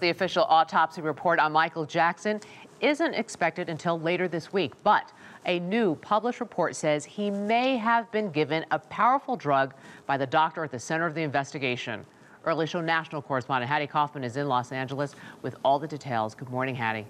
The official autopsy report on Michael Jackson isn't expected until later this week, but a new published report says he may have been given a powerful drug by the doctor at the center of the investigation. Early Show national correspondent Hattie Kauffman is in Los Angeles with all the details. Good morning, Hattie.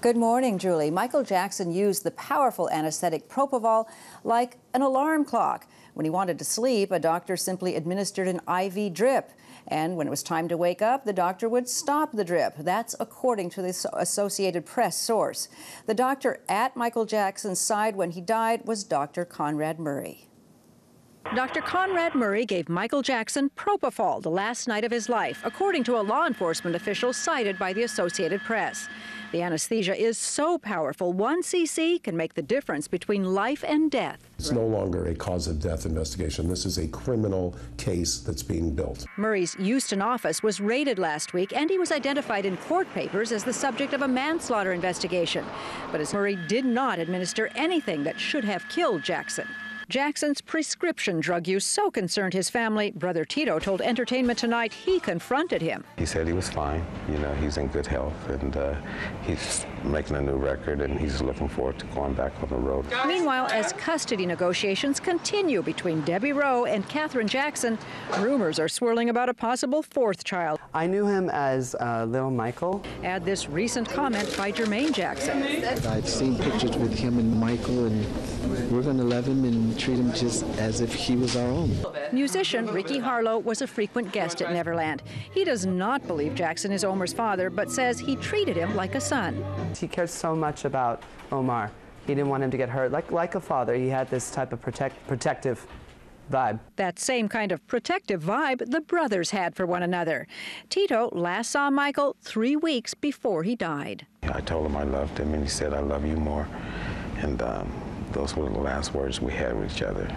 Good morning, Julie. Michael Jackson used the powerful anesthetic propofol like an alarm clock. When he wanted to sleep, a doctor simply administered an IV drip. And when it was time to wake up, the doctor would stop the drip. That's according to the Associated Press source. The doctor at Michael Jackson's side when he died was Dr. Conrad Murray. Dr. Conrad Murray gave Michael Jackson propofol the last night of his life, according to a law enforcement official cited by the Associated Press. The anesthesia is so powerful, 1 cc can make the difference between life and death. It's no longer a cause of death investigation. This is a criminal case that's being built. Murray's Houston office was raided last week, and he was identified in court papers as the subject of a manslaughter investigation. But as Murray did not administer anything that should have killed Jackson. Jackson's prescription drug use so concerned his family, brother TITO told Entertainment Tonight he confronted him. He said he was fine, you know, he's in good health, and he's making a new record, and he's looking forward to going back on the road. Meanwhile, as custody negotiations continue between Debbie Rowe and Katherine Jackson, rumors are swirling about a possible fourth child. I knew him as little Michael. Add this recent comment by Jermaine Jackson. I've seen pictures with him and Michael, and we're going to love him and treat him just as if he was our own. Musician Ricky Harlow was a frequent guest at Neverland. He does not believe Jackson is Omar's father, but says he treated him like a son. He cared so much about Omar. He didn't want him to get hurt. Like a father, he had this type of protective vibe. That same kind of protective vibe the brothers had for one another. TITO last saw Michael 3 weeks before he died. I told him I loved him, and he said, "I love you more." And those were the last words we had with each other.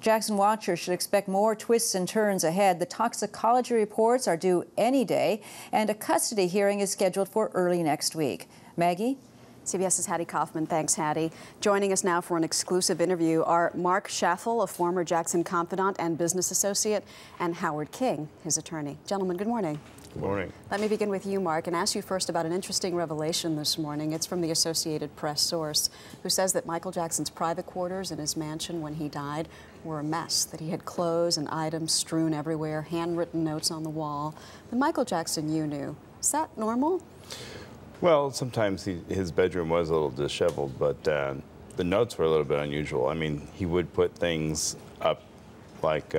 Jackson watchers should expect more twists and turns ahead. The toxicology reports are due any day, and a custody hearing is scheduled for early next week. Maggie? CBS's Hattie Kauffman. Thanks, Hattie. Joining us now for an exclusive interview are Marc Schaffel, a former Jackson confidant and business associate, and Howard King, his attorney. Gentlemen, good morning. Good morning. Let me begin with you, Marc, and ask you first about an interesting revelation this morning. It's from the Associated Press source, who says that Michael Jackson's private quarters in his mansion when he died were a mess, that he had clothes and items strewn everywhere, handwritten notes on the wall. The Michael Jackson you knew, is that normal? Well, sometimes his bedroom was a little disheveled, but the notes were a little bit unusual. I mean, he would put things up like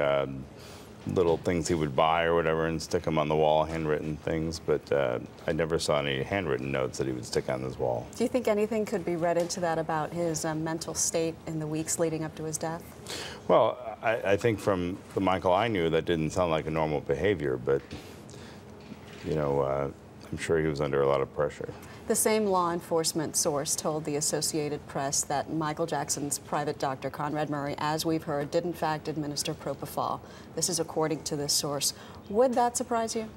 little things he would buy or whatever and stick them on the wall, handwritten things, but I never saw any handwritten notes that he would stick on his wall. Do you think anything could be read into that about his mental state in the weeks leading up to his death? Well, I think from the Michael I knew, that didn't sound like a normal behavior, but, you know, I'm sure he was under a lot of pressure. The same law enforcement source told the Associated Press that Michael Jackson's private doctor, Conrad Murray, as we've heard, did in fact administer propofol. This is according to this source. Would that surprise you?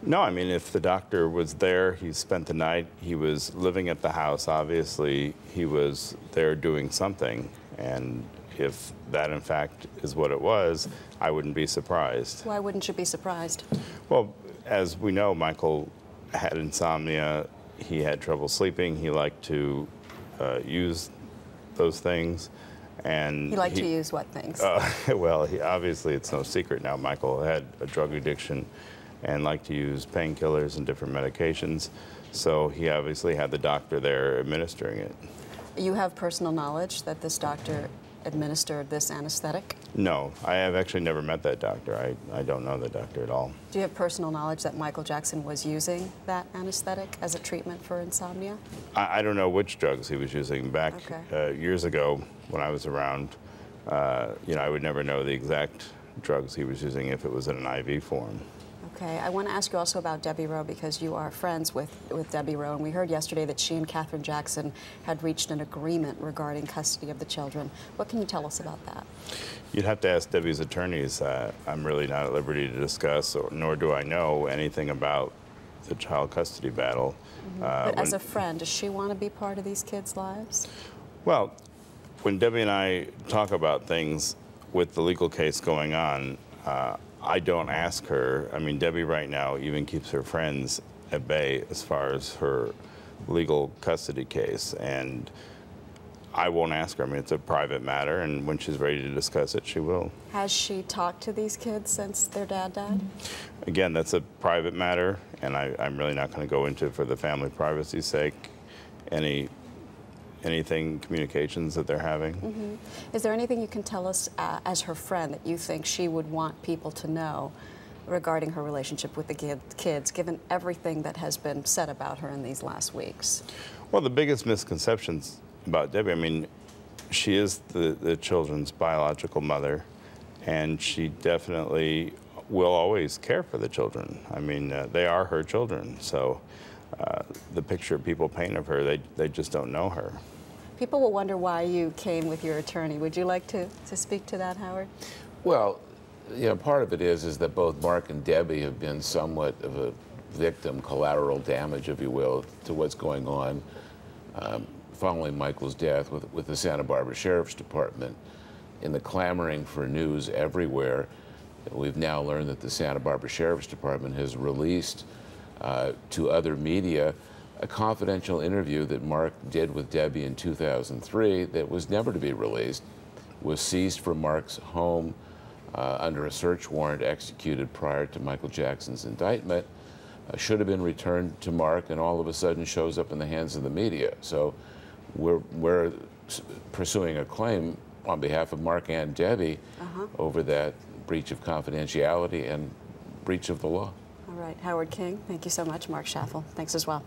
No, I mean, if the doctor was there, he spent the night, he was living at the house, obviously he was there doing something, and if that in fact is what it was, I wouldn't be surprised. Why wouldn't you be surprised? Well, as we know, Michael had insomnia. He had trouble sleeping. He liked to use those things. And he liked to use what things? Well, obviously it's no secret now. Michael had a drug addiction and liked to use painkillers and different medications. So he obviously had the doctor there administering it. You have personal knowledge that this doctor administered this anesthetic? No, I have actually never met that doctor. I don't know the doctor at all. Do you have personal knowledge that Michael Jackson was using that anesthetic as a treatment for insomnia? I don't know which drugs he was using. Back years ago when I was around, you know, I would never know the exact drugs he was using if it was in an IV form. Okay, I want to ask you also about Debbie Rowe, because you are friends with Debbie Rowe, and we heard yesterday that she and Katherine Jackson had reached an agreement regarding custody of the children. What can you tell us about that? You'd have to ask Debbie's attorneys. I'm really not at liberty to discuss, nor do I know anything about the child custody battle. But as a friend, does she want to be part of these kids' lives? Well, when Debbie and I talk about things with the legal case going on, I don't ask her. I mean, Debbie right now even keeps her friends at bay as far as her legal custody case, and I won't ask her. I mean, it's a private matter, and when she's ready to discuss it, she will. Has she talked to these kids since their dad died? Again, that's a private matter, and I'm really not going to go into, for the family privacy's sake, anything, communications that they're having. Is there anything you can tell us as her friend that you think she would want people to know regarding her relationship with the kids, given everything that has been said about her in these last weeks? Well, the biggest misconceptions about Debbie, I mean, she is the children's biological mother, and she definitely will always care for the children. I mean, they are her children, so the picture people paint of her, they just don't know her. People will wonder why you came with your attorney. Would you like to speak to that, Howard? Well, you know, part of it is that both Marc and Debbie have been somewhat of a victim, collateral damage, if you will, to what's going on following Michael's death with the Santa Barbara Sheriff's Department. In the clamoring for news everywhere, we've now learned that the Santa Barbara Sheriff's Department has released to other media a confidential interview that Marc did with Debbie in 2003 that was never to be released, was seized from Marc's home under a search warrant executed prior to Michael Jackson's indictment, should have been returned to Marc, and all of a sudden shows up in the hands of the media. So we're pursuing a claim on behalf of Marc and Debbie over that breach of confidentiality and breach of the law. All right, Howard King, thank you so much. Marc Schaffel, thanks as well.